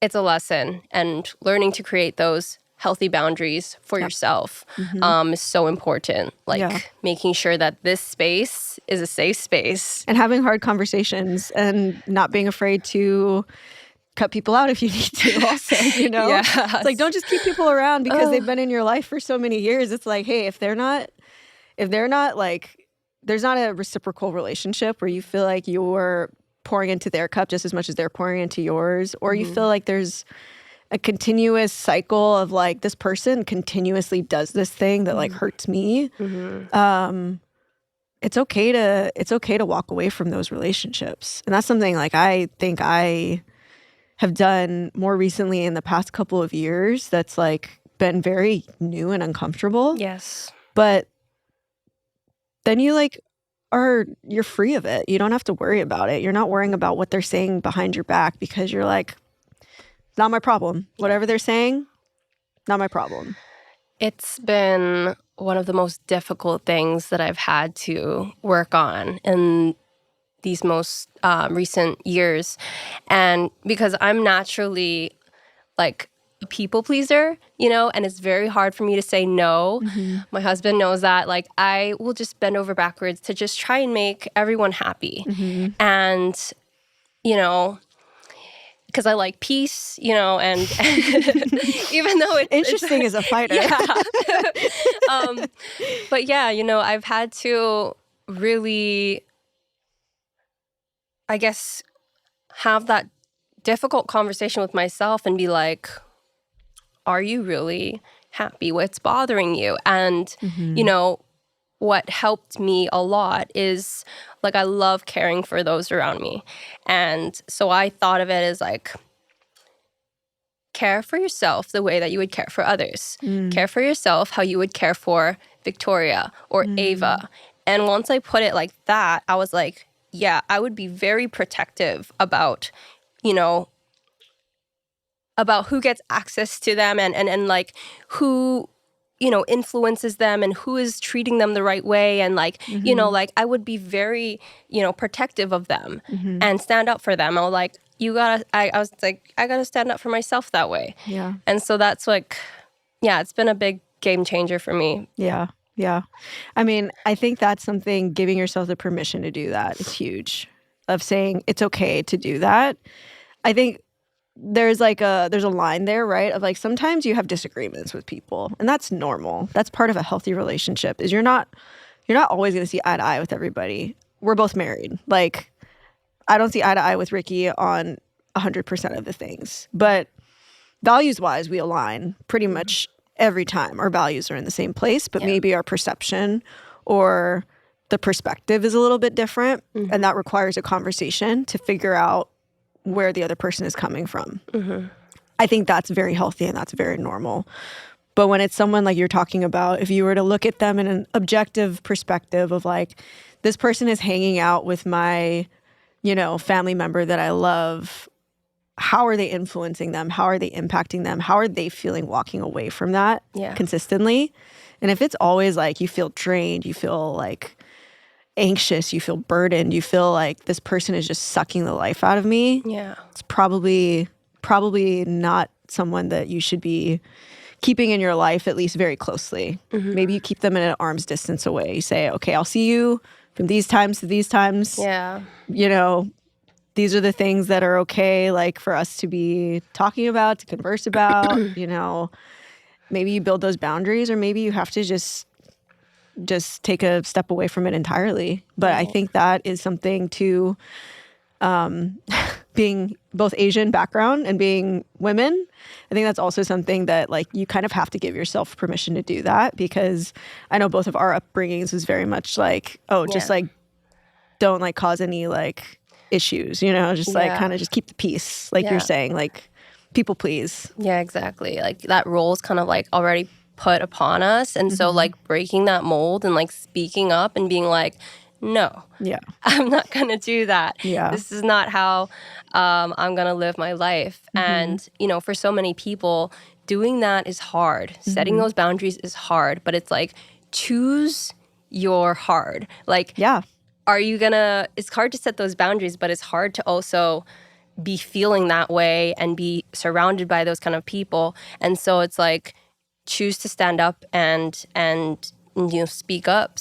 it's a lesson, and learning to create those healthy boundaries for yourself is so important. Like making sure that this space is a safe space. And having hard conversations and not being afraid to cut people out if you need to also, you know? Yes. It's like, don't just keep people around because they've been in your life for so many years. It's like, hey, if they're not like, there's not a reciprocal relationship where you feel like you're pouring into their cup just as much as they're pouring into yours, or you feel like there's a continuous cycle of like, this person continuously does this thing that like hurts me. It's okay to walk away from those relationships. And that's something like I think I have done more recently in the past couple of years that's like been very new and uncomfortable. Yes. But then you like you're free of it. You don't have to worry about it. You're not worrying about what they're saying behind your back because you're like, not my problem. Whatever they're saying, not my problem. It's been one of the most difficult things that I've had to work on in these most recent years. And because I'm naturally like a people pleaser, you know, and it's very hard for me to say no. My husband knows that. Like, I will just bend over backwards to just try and make everyone happy. And, you know, because I like peace, you know, and even though it's interesting as a fighter. But yeah, you know, I've had to really, I guess, have that difficult conversation with myself and be like, are you really happy? What's bothering you? And, you know, what helped me a lot is like, I love caring for those around me. And so I thought of it as like, care for yourself the way that you would care for others. Care for yourself how you would care for Victoria or Ava. And once I put it like that, I was like, yeah, I would be very protective about, you know, about who gets access to them and like who, you know, influences them and who is treating them the right way. And like, you know, like I would be very, you know, protective of them and stand up for them. I was like, I was like, I gotta stand up for myself that way. Yeah. And so that's like, yeah, it's been a big game changer for me. Yeah. Yeah. I mean, I think that's something, giving yourself the permission to do that is huge, of saying it's okay to do that. I think there's a line there, right? Of like, sometimes you have disagreements with people, and that's normal. That's part of a healthy relationship, is you're not always going to see eye to eye with everybody. We're both married. Like, I don't see eye to eye with Ricky on 100% of the things, but values-wise, we align pretty much every time. Our values are in the same place, but maybe our perception or the perspective is a little bit different, and that requires a conversation to figure out where the other person is coming from. I think that's very healthy and that's very normal. But when it's someone like you're talking about, if you were to look at them in an objective perspective of like, this person is hanging out with my, you know, family member that I love, how are they influencing them? How are they impacting them? How are they feeling walking away from that consistently? And if it's always like you feel drained, you feel like anxious, you feel burdened, you feel like this person is just sucking the life out of me, it's probably not someone that you should be keeping in your life, at least very closely. Maybe you keep them at an arm's distance away. You say, okay, I'll see you from these times to these times. You know, these are the things that are okay, like for us to be talking about, to converse about. You know, maybe you build those boundaries, or maybe you have to just take a step away from it entirely. But I think that is something to, being both Asian background and being women, I think that's also something that like you kind of have to give yourself permission to do that, because I know both of our upbringings was very much like, just like, don't like cause any like issues, you know, just like kind of just keep the peace, like you're saying, like people please. Yeah, exactly. Like that role is kind of like already put upon us. And so like breaking that mold and like speaking up and being like, no, I'm not going to do that. This is not how I'm going to live my life. And, you know, for so many people, doing that is hard. Setting those boundaries is hard. But it's like, choose your hard. Like, are you going to, it's hard to set those boundaries, but it's hard to also be feeling that way and be surrounded by those kind of people. And so it's like, choose to stand up and speak up.